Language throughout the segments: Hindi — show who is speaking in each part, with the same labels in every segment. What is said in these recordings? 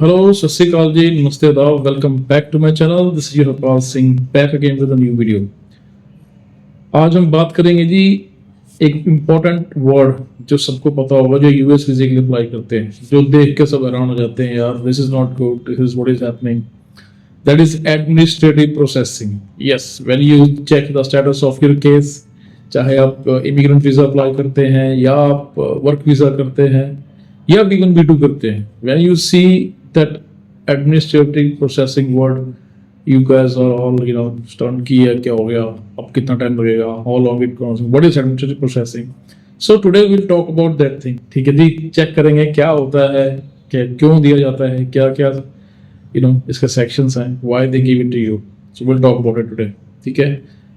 Speaker 1: Hello, सत श्री अकाल जी, नमस्ते आदाब, welcome back to my channel. This is Harpal Singh back again with a new video. आज हम बात करेंगे जी एक इम्पोर्टेंट वर्ड जो सबको पता होगा, जो यूएस वीजा के लिए अप्लाई करते हैं, जो देख के सब हैरान हो जाते हैं, यार this is not good, this is what is happening. That is administrative processing. Yes, when you check the status of your case, चाहे आप इमिग्रेंट वीजा अप्लाई करते हैं या आप वर्क वीजा करते हैं या इवन B2 करते हैं, when you see that administrative processing word, you guys are all stunned कि ये क्या हो गया, अब कितना टाइम लगेगा, how long it goes, what is administrative processing. So today we'll talk about that thing. ठीक है जी, चेक करेंगे क्या होता है, क्या क्यों दिया जाता है, क्या क्या इसके sections हैं, why they give it to you. So we'll talk about it today. ठीक है.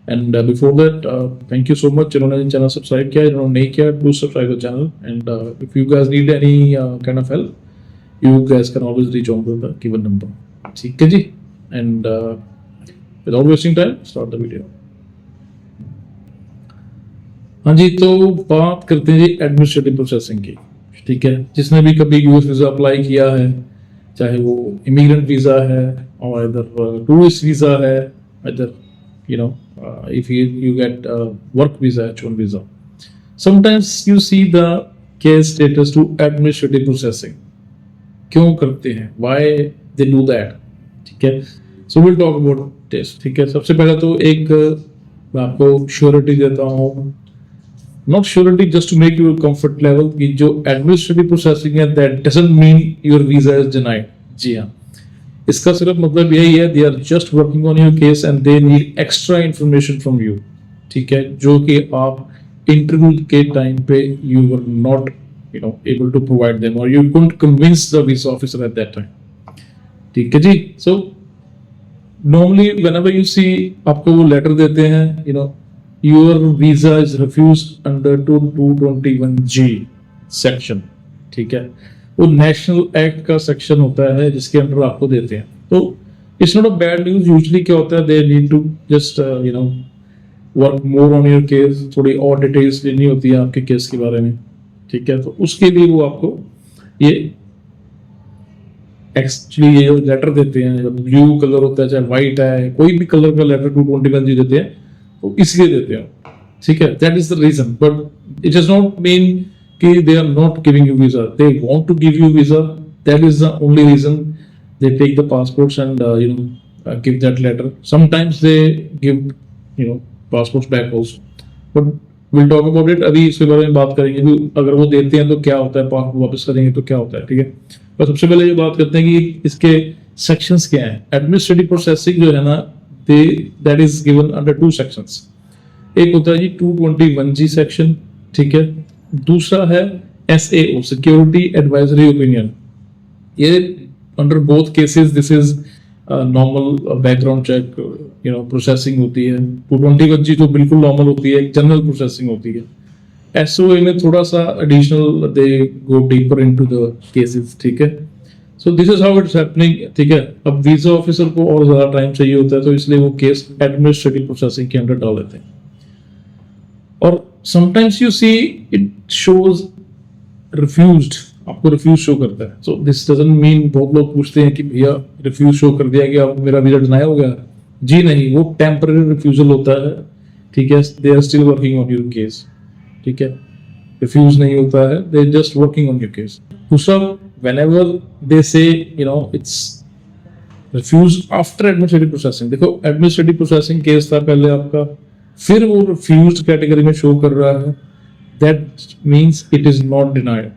Speaker 1: And before that, thank you so much जिन्होंने चैनल सब्सक्राइब किया, जिन्होंने नहीं किया, do subscribe the channel. And if you guys need any kind of help, you guys can always reach on to the given number. ठीक है जी. And without wasting time, start the video. हाँ जी, तो बात करते हैं जी एडमिनिस्ट्रेटिव प्रोसेसिंग की। ठीक है, जिसने भी कभी यूएस वीजा अप्लाई किया है, चाहे वो इमिग्रेंट वीजा है और इधर टूरिस्ट वीजा है, इधर if you get work visa, H1 visa, sometimes you see the case status to administrative processing. क्यों करते हैं, why they do that. ठीक है, so we'll talk about this. ठीक है, सबसे पहले तो एक मैं आपको श्योरिटी देता हूँ, not surety just to make your comfort level, कि जो administrative processing है that doesn't mean your visa is denied. जी हाँ, इसका सिर्फ मतलब यही है, they are just working on your case and they need extra information from you. ठीक है, जो कि आप इंटरव्यू के टाइम पे you were not able to provide them or you couldn't convince the visa officer at that time. ठीक है जी. So normally whenever you see आपको वो लेटर देते हैं, your visa is refused under 221G section. ठीक है, वो नेशनल एक्ट का सेक्शन होता है जिसके अंडर आपको देते हैं. तो it's not a bad news. Usually क्या होता है, they need to just work more on your case, थोड़ी और डिटेल्स लेनी होती है आपके केस के बारे में. ठीक है, तो उसके लिए वो आपको ये एक्चुअली ये लेटर देते हैं, ब्लू कलर होता है चाहे व्हाइट है, कोई भी कलर का लेटर 221G देते हैं, तो इसलिए देते हैं. ठीक है, that is the reason, but it does not mean they are not giving you visa. They want to give you visa. That is the only reason they take the passports and give that letter. Sometimes they give passports back also. But we'll talk about it. अभी इसके बारे में बात करेंगे कि अगर वो देते हैं तो क्या होता है, पासपोर्ट वापस करेंगे तो क्या होता है. ठीक है, पर सबसे पहले ये बात करते हैं कि इसके सेक्शंस क्या हैं. एडमिनिस्ट्रेटिव प्रोसेसिंग जो है ना, that is given under 2 sections. एक होता है जी 221G सेक्शन. ठीक है, दूसरा है SAO, सिक्योरिटी एडवाइजरी ओपिनियन. ये under both cases this is normal background check processing होती है. 221G तो बिल्कुल नॉर्मल होती है, जनरल प्रोसेसिंग होती है. SOA में थोड़ा सा additional, they go deeper into the cases. ठीक है, so this is how it's happening. ठीक है, अब वीजा ऑफिसर को और ज्यादा टाइम चाहिए होता है, तो इसलिए वो केस एडमिनिस्ट्रेटिव प्रोसेसिंग के अंडर डाल देते हैं. और sometimes you see it shows refused, आपको रिफ्यूज शो करता है. सो दिस डजंट मीन, बहुत लोग पूछते हैं कि भैया रिफ्यूज शो कर दिया कि अब मेरा वीजा डिनाई हो गया. जी नहीं, वो टेम्पररी रिफ्यूजल होता है. ठीक है, they are still working on your case. ठीक है, रिफ्यूज नहीं होता है, they are just working on your case. दूसरा, whenever they say it's refused after administrative processing. देखो, एडमिनिस्ट्रेटिव प्रोसेसिंग केस था पहले आपका, फिर वो रिफ्यूज्ड कैटेगरी में शो कर रहा है, that means it is not denied.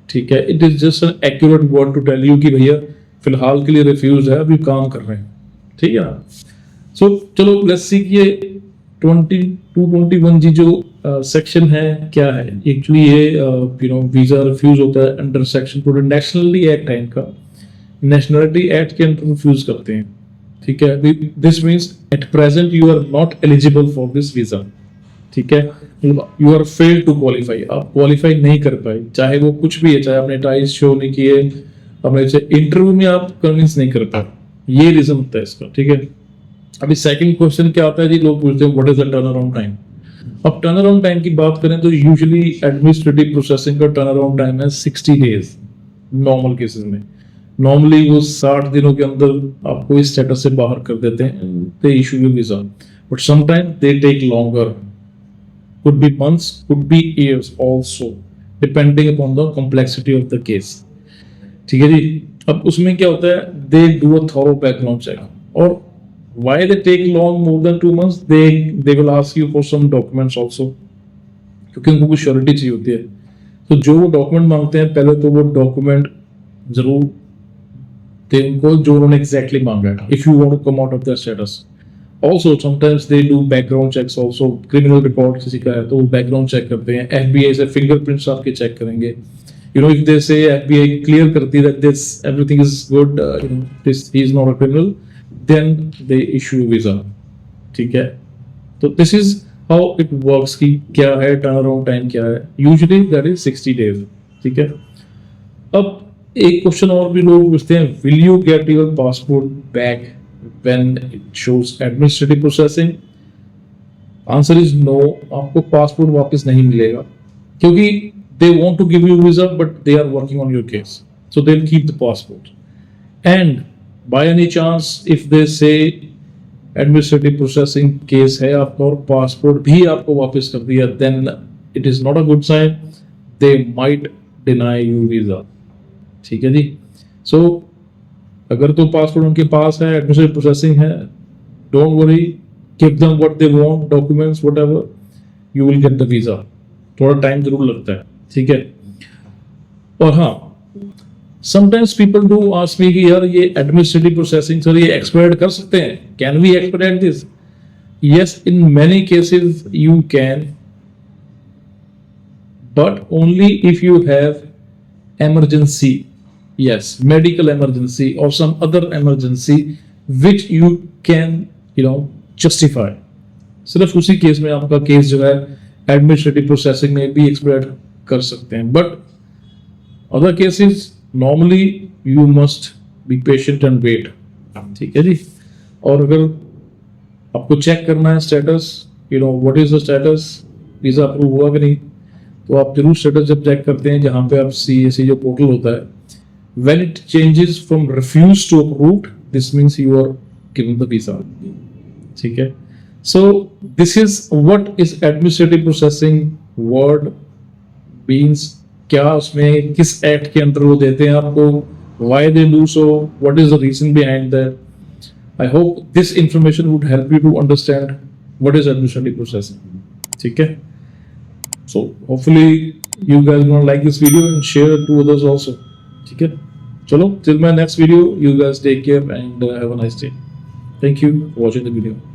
Speaker 1: ठीक है, it is just an accurate word to tell you कि भैया फिलहाल के लिए रिफ्यूज है, अभी काम कर रहे हैं. ठीक है ना. सो चलो लेट्स सी कि ये 221G जो सेक्शन है क्या है. एक्चुअली ये वीजा रिफ्यूज होता है अंडर सेक्शन, पूरे नेशनली एक्ट है इनका, नेशनलिटी एक्ट के अंडर रिफ्यूज करते हैं. ठीक है, this means at present you are not eligible for this visa. ठीक है, you are fail to qualify, आप क्वालिफाई नहीं कर पाए, चाहे वो कुछ भी है, चाहे आपने टाइज शो नहीं किए, अपने इंटरव्यू में आप कन्विंस नहीं कर पाए, ये रीजन होता है इसका. ठीक है, अभी सेकंड क्वेश्चन क्या आता है जी, लोग पूछते हैं what is the turn around time. अब टर्न अराउंड टाइम की बात करें तो यूजुअली एडमिनिस्ट्रेटिव प्रोसेसिंग का टर्न अराउंड टाइम है 60 डेज नॉर्मल केसेस में. नॉर्मली वो 60 दिनों के अंदर आपको इस स्टेटस से बाहर कर देते हैं, they issue you visa, but sometime they take longer, could be months, could be years also, depending upon the complexity of the case. ठीक है जी. अब उसमें क्या होता है, they do a thorough background check, और why they take long more than 2 months, they will ask you for some documents also, क्योंकि उनको कुछ श्योरिटी चाहिए होती है. तो जो वो डॉक्यूमेंट मांगते हैं, पहले तो वो डॉक्यूमेंट जरूर दे उनको जो उन्होंने एग्जैक्टली मांगा है, if you want to come out of that status. Also, sometimes they do background checks also. Criminal record किसी का है तो वो background check करते हैं. FBI से fingerprints आपके check करेंगे. You know, if they say FBI clear करती है that this everything is good, you know, this he is not a criminal, then they issue visa. ठीक है. तो this is how it works कि क्या है turnaround time क्या है. Usually that is 60 days. ठीक है. अब एक क्वेश्चन और भी लोग पूछते हैं, will you get your passport back when it shows administrative processing? Answer is no. आपको पासपोर्ट वापस नहीं मिलेगा, क्योंकि they want to give you visa but they are working on your case, so they'll keep the passport. And by any chance if they say administrative processing case है आपका और पासपोर्ट भी आपको वापस कर दिया, then it is not a good sign. They might deny you visa. ठीक है जी. So अगर तो पासपोर्ट उनके पास है, एडमिनिस्ट्रेटिव प्रोसेसिंग है, don't worry, give them what they want, documents whatever, you will get the visa. थोड़ा टाइम जरूर लगता है. ठीक है. और हाँ, sometimes people do ask me कि यार ये एडमिनिस्ट्रेटिव प्रोसेसिंग सर ये एक्सपेडिट कर सकते हैं, can we expedite this? Yes, in many cases you can, but only if you have emergency. Yes, medical emergency or some other emergency which you can, you know, justify. सिर्फ उसी केस में आपका केस जो है एडमिनिस्ट्रेटिव प्रोसेसिंग में भी एक्सपेडिट कर सकते हैं, but other cases normally you must be patient and wait. ठीक है जी. और अगर आपको चेक करना है status, you know what is the status, visa approve हुआ कि नहीं, तो आप जरूर स्टेटस जब चेक करते हैं जहां पे आप CAC जो पोर्टल होता है, when it changes from refused to approved, this means you are given the visa. ठीक है. So this is what is administrative processing word means. क्या उसमें किस एक्ट के अंदर वो देते हैं आपको, why they do so, what is the reason behind that. I hope this information would help you to understand what is administrative processing. ठीक है. So hopefully you guys gonna like this video and share it to others also. ठीक है. चलो, till my next video, you guys take care and have a nice day. Thank you for watching the video.